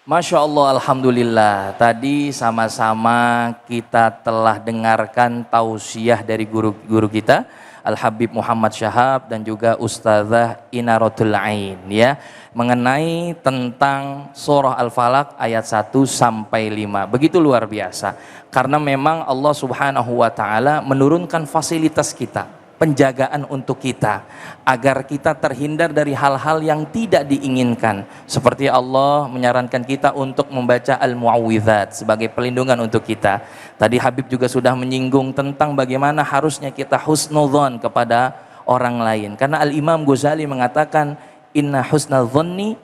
Masya Allah, Alhamdulillah. Tadi sama-sama kita telah dengarkan tausiah dari guru-guru kita, Al-Habib Muhammad Syahab dan juga Ustazah Inaratul Ain, ya, mengenai tentang surah Al-Falaq ayat 1 sampai 5. Begitu luar biasa. Karena memang Allah Subhanahu wa taala menurunkan fasilitas kita, penjagaan untuk kita agar kita terhindar dari hal-hal yang tidak diinginkan, seperti Allah menyarankan kita untuk membaca al-muawwidzat sebagai pelindungan untuk kita. Tadi Habib juga sudah menyinggung tentang bagaimana harusnya kita husnudzon kepada orang lain, karena Al-Imam Ghazali mengatakan inna husnadzonni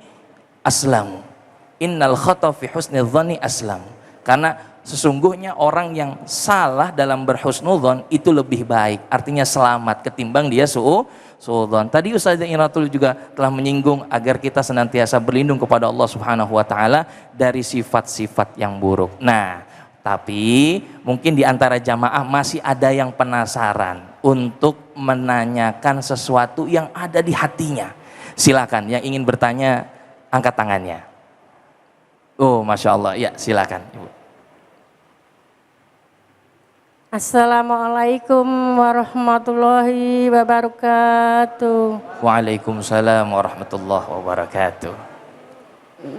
aslamu, innal khata fi husnadzonni aslam. Karena sesungguhnya orang yang salah dalam berhusnudzon itu lebih baik, artinya selamat ketimbang dia suudzon. Tadi Ustazah Iratul juga telah menyinggung agar kita senantiasa berlindung kepada Allah Subhanahu wa taala dari sifat-sifat yang buruk. Nah, tapi mungkin di antara jamaah masih ada yang penasaran untuk menanyakan sesuatu yang ada di hatinya. Silakan yang ingin bertanya angkat tangannya. Oh, Masya Allah, ya silakan Ibu. Assalamualaikum warahmatullahi wabarakatuh. Waalaikumsalam warahmatullahi wabarakatuh.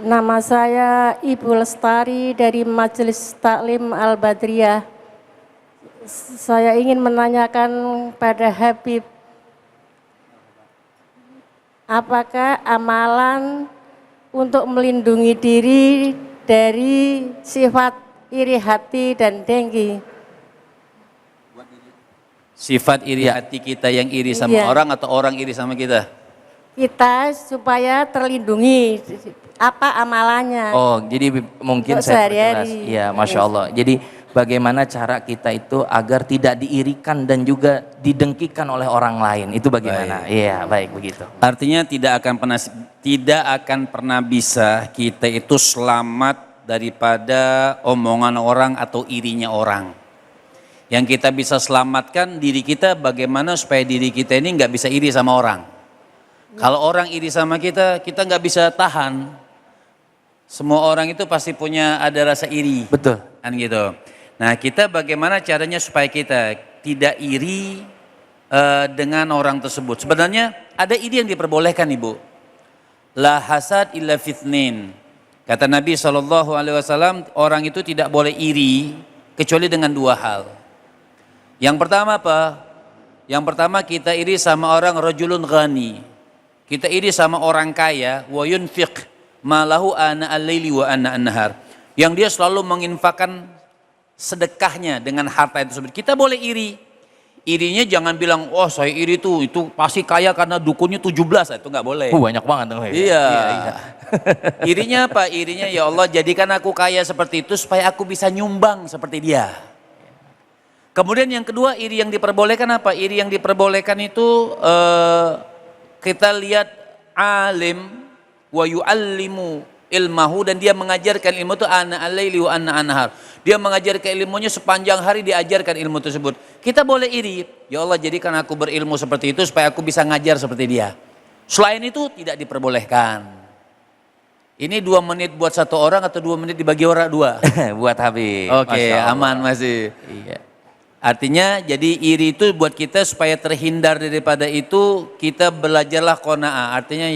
Nama saya Ibu Lestari dari Majelis Taklim Al-Badriyah. Saya ingin menanyakan pada Habib, apakah amalan untuk melindungi diri dari sifat iri hati dan dengki? Sifat iri hati kita yang iri sama orang atau orang iri sama kita? Kita supaya terlindungi, apa amalannya? Oh, jadi mungkin saya perjelas. Ya, Masya Allah. Jadi bagaimana cara kita itu agar tidak diirikan dan juga didengkikan oleh orang lain, itu bagaimana? Iya, baik begitu. Artinya tidak akan pernah bisa kita itu selamat daripada omongan orang atau irinya orang. Yang kita bisa selamatkan diri kita, bagaimana supaya diri kita ini nggak bisa iri sama orang. Kalau orang iri sama kita, kita nggak bisa tahan. Semua orang itu pasti punya ada rasa iri. Betul. Kan gitu. Nah, kita bagaimana caranya supaya kita tidak iri dengan orang tersebut. Sebenarnya ada iri yang diperbolehkan, Ibu. La hasad illa fitnin. Kata Nabi SAW, orang itu tidak boleh iri kecuali dengan dua hal. Yang pertama apa? Yang pertama kita iri sama orang rajulun ghani. Kita iri sama orang kaya, wa yunfiq malahu ana al-laili wa ana an-nahar. Yang dia selalu menginfakkan sedekahnya dengan harta itu tersebut. Kita boleh iri. Irinya jangan bilang, "Oh, saya iri itu pasti kaya karena dukunnya 17." Itu nggak boleh. Banyak banget tuh. Iya. Irinya apa? Irinya, ya Allah jadikan aku kaya seperti itu supaya aku bisa nyumbang seperti dia. Kemudian yang kedua, iri yang diperbolehkan apa? Iri yang diperbolehkan itu kita lihat alim wa yu'allimu ilmahu, dan dia mengajarkan ilmu itu ana al-laili wa ana an-nahar. Dia mengajarkan ilmunya sepanjang hari, diajarkan ilmu tersebut. Kita boleh iri, ya Allah jadikan aku berilmu seperti itu supaya aku bisa ngajar seperti dia. Selain itu tidak diperbolehkan. Ini 2 menit buat satu orang atau 2 menit dibagi orang 2? Buat Habib. Oke, aman masih. Iya. Artinya jadi iri itu buat kita supaya terhindar daripada itu, kita belajarlah qanaah. Artinya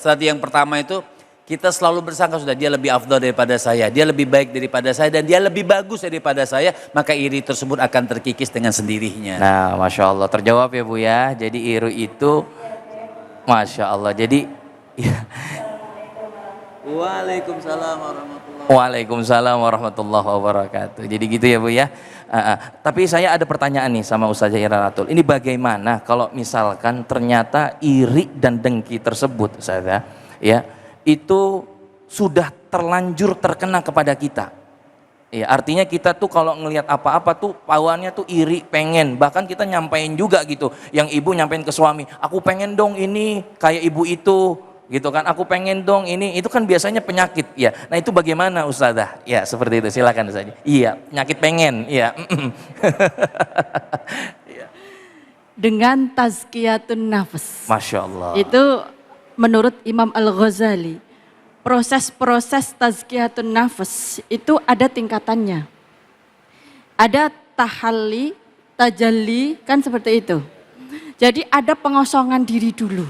strategi yang pertama itu kita selalu bersangka sudah dia lebih afdal daripada saya, dia lebih baik daripada saya, dan dia lebih bagus daripada saya, maka iri tersebut akan terkikis dengan sendirinya. Nah, Masya Allah terjawab ya Bu ya. Jadi iri itu Masya Allah. Jadi Waalaikumsalam warahmatullahi wabarakatuh. Waalaikumsalam warahmatullahi wabarakatuh. Jadi gitu ya Bu ya. Tapi saya ada pertanyaan nih sama Ustazah Iratul. Ini bagaimana kalau misalkan ternyata iri dan dengki tersebut, Ustazah, ya, itu sudah terlanjur terkena kepada kita. Ya, artinya kita tuh kalau ngelihat apa-apa tuh pawannya tuh iri, pengen. Bahkan kita nyampein juga gitu. Yang ibu nyampein ke suami, aku pengen dong ini kayak ibu itu. Gitu kan, aku pengen dong ini, itu kan biasanya penyakit ya. Nah itu bagaimana Ustazah? Ya seperti itu, silakan saja. Iya, penyakit pengen, iya. Dengan tazkiyatun nafs. Masya Allah. Itu menurut Imam Al-Ghazali, proses-proses tazkiyatun nafas itu ada tingkatannya. Ada tahalli, tajalli, kan seperti itu. Jadi ada pengosongan diri dulu.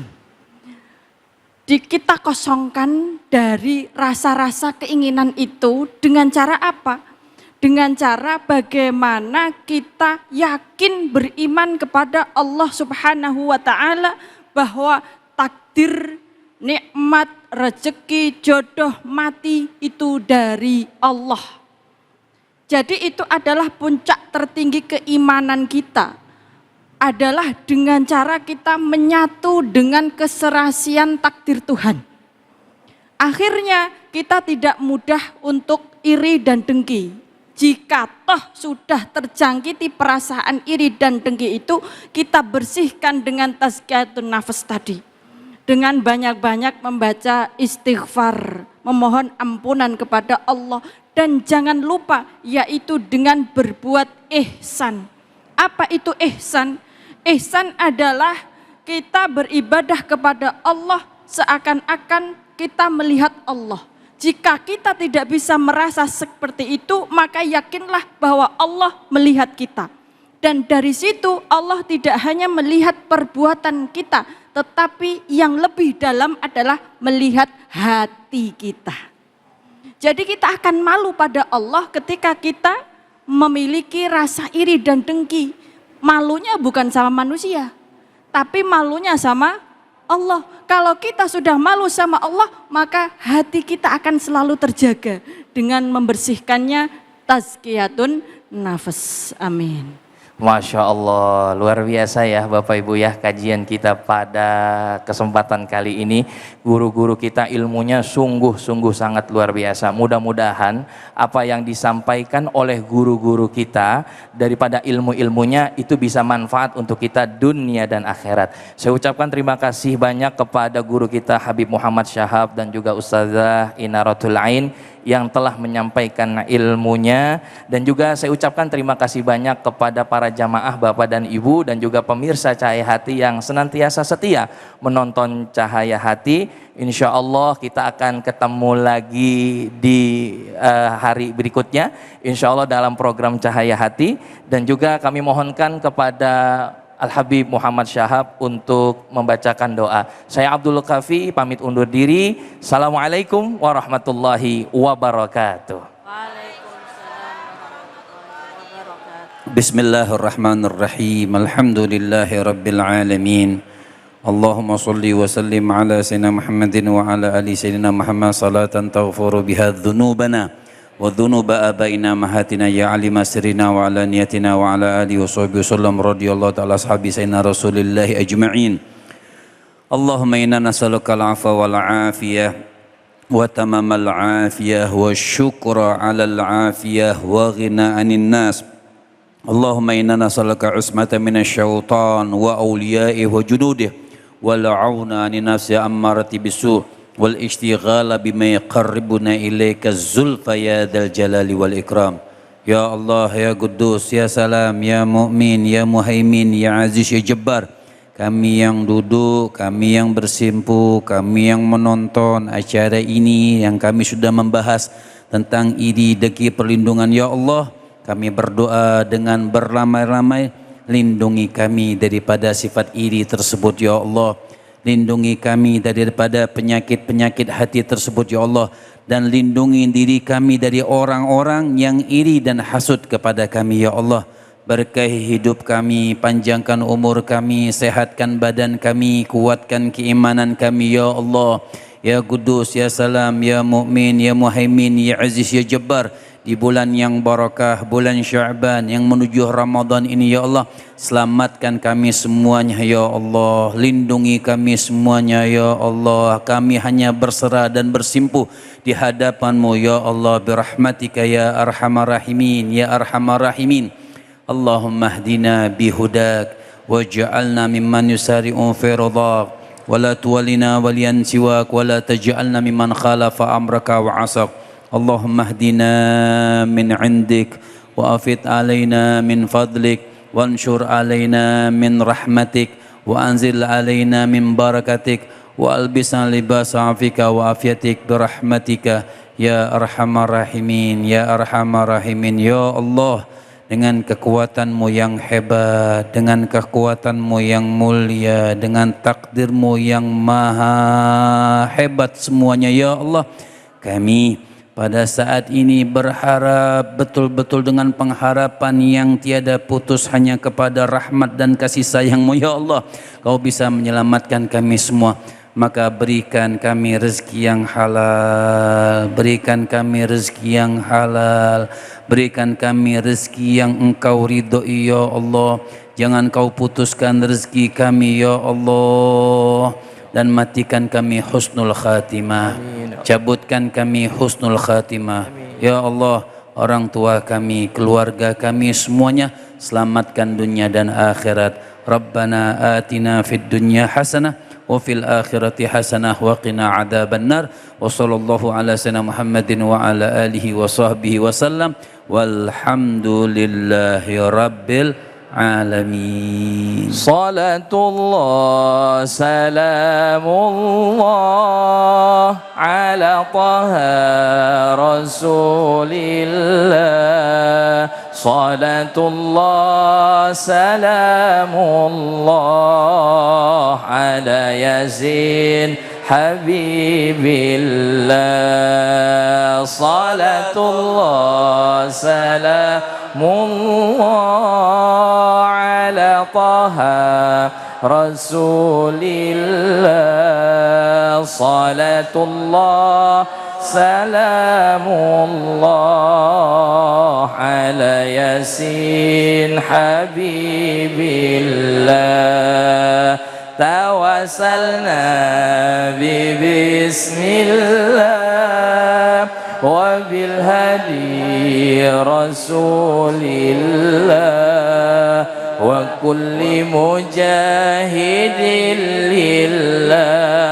Kita kosongkan dari rasa-rasa keinginan itu dengan cara apa? Dengan cara bagaimana kita yakin beriman kepada Allah Subhanahu wa Ta'ala bahwa takdir, nikmat, rezeki, jodoh, mati itu dari Allah. Jadi itu adalah puncak tertinggi keimanan kita. Adalah dengan cara kita menyatu dengan keserasian takdir Tuhan. Akhirnya kita tidak mudah untuk iri dan dengki. Jika toh sudah terjangkiti perasaan iri dan dengki itu, kita bersihkan dengan tazkiyatun nafas tadi. Dengan banyak-banyak membaca istighfar, memohon ampunan kepada Allah. Dan jangan lupa, yaitu dengan berbuat ihsan. Apa itu ihsan? Ihsan adalah kita beribadah kepada Allah seakan-akan kita melihat Allah. Jika kita tidak bisa merasa seperti itu, maka yakinlah bahwa Allah melihat kita. Dan dari situ Allah tidak hanya melihat perbuatan kita, tetapi yang lebih dalam adalah melihat hati kita. Jadi kita akan malu pada Allah ketika kita memiliki rasa iri dan dengki. Malunya bukan sama manusia, tapi malunya sama Allah. Kalau kita sudah malu sama Allah, maka hati kita akan selalu terjaga dengan membersihkannya tazkiyatun nafas. Amin. Masya Allah, luar biasa ya Bapak Ibu ya, kajian kita pada kesempatan kali ini. Guru-guru kita ilmunya sungguh-sungguh sangat luar biasa. Mudah-mudahan apa yang disampaikan oleh guru-guru kita daripada ilmu-ilmunya itu bisa manfaat untuk kita dunia dan akhirat. Saya ucapkan terima kasih banyak kepada guru kita Habib Muhammad Syahab dan juga Ustazah Inaratul Ain yang telah menyampaikan ilmunya, dan juga saya ucapkan terima kasih banyak kepada para jamaah Bapak dan Ibu dan juga pemirsa Cahaya Hati yang senantiasa setia menonton Cahaya Hati. Insya Allah kita akan ketemu lagi di hari berikutnya, insya Allah dalam program Cahaya Hati. Dan juga kami mohonkan kepada Al-Habib Muhammad Syahab untuk membacakan doa. Saya Abdul Kafi pamit undur diri. Assalamualaikum warahmatullahi wabarakatuh. Bismillahirrahmanirrahim. Alhamdulillahi rabbil alamin. Allahumma salli wa sallim ala sayyidina Muhammadin wa ala ali sayyidina Muhammad salatan taghfiru biha dhunubana wa dhunuba abaina mahatina ya alima sirrina wa ala niyatina wa ala alihi wa sahbihi wasallam radhiyallahu ta'ala ashabi sayyidina rasulillahi ajma'in. Allahumma inna nas'aluka al-'afwa wal 'afiyah wa tamamal 'afiyah wa syukra 'alal 'afiyah wa ghina 'anil nas. Allahumma inna nas'aluka usmata minasyaitan wa awliya'ihi wa junudihi wal 'auna 'anil nafsi ammarati bisu' wal ishtighala bima yaqarribuna ilaika zulfa ya dzal jalali wal ikram. Ya Allah, ya Quddus, ya Salam, ya Mu'min, ya Muhaimin, ya Aziz, ya Jabbar. Kami yang duduk, kami yang bersimpu, kami yang menonton acara ini, yang kami sudah membahas tentang iri, dengki, perlindungan. Ya Allah, kami berdoa dengan berramai-ramai, lindungi kami daripada sifat iri tersebut ya Allah. Lindungi kami daripada penyakit-penyakit hati tersebut ya Allah. Dan lindungi diri kami dari orang-orang yang iri dan hasud kepada kami ya Allah. Berkahi hidup kami, panjangkan umur kami, sehatkan badan kami, kuatkan keimanan kami ya Allah. Ya Quddus, ya Salam, ya Mu'min, ya Muhaimin, ya Aziz, ya Jabbar. Di bulan yang barakah, bulan Sya'ban yang menuju Ramadan ini ya Allah, selamatkan kami semuanya ya Allah, lindungi kami semuanya ya Allah. Kami hanya berserah dan bersimpuh di hadapan-Mu ya Allah, birahmatika ya arhamar rahimin ya arhamar rahimin. Allahumma hdina bihudak waj'alna mimman yusari'u fi ridhak wa la tuwallina waliyan siwak wa la taj'alna mimman khalafa amraka wa asak. Allahumma hdina min indik wa afid alaina min fadlik wa anshur alaina min rahmatik wa anzil alaina min barakatik wa albisna libasa afika wa afiatik birahmatika ya arhamar rahimin ya arhamar rahimin. Ya Allah, dengan kekuatanmu yang hebat, dengan kekuatanmu yang mulia, dengan takdirmu yang maha hebat semuanya, ya Allah, kami pada saat ini berharap betul-betul dengan pengharapan yang tiada putus hanya kepada rahmat dan kasih sayang-Mu, ya Allah. Kau bisa menyelamatkan kami semua. Maka berikan kami rezeki yang halal, berikan kami rezeki yang halal, berikan kami rezeki yang Engkau ridhoi, ya Allah. Jangan Kau putuskan rezeki kami, ya Allah, dan matikan kami husnul khatimah. Cabutkan kami husnul khatimah. Ya Allah, orang tua kami, keluarga kami semuanya selamatkan dunia dan akhirat. Rabbana atina fid dunya hasanah wa fil akhirati hasanah wa qina adzaban nar. Wa sallallahu ala sayyidina Muhammadin wa ala alihi wa sahbihi wasallam. Walhamdulillahi rabbil alamin. Salatullah salamullah ala taha rasulillah. Salatullah salamullah ala yasin habibillah. Salatullah salamullah ala taha rasulillah. Salatullah salamullah ala yasin habibillah. Tawassalna bismillah wa bil hadi rasulillah wa kulli mujahidin lillah.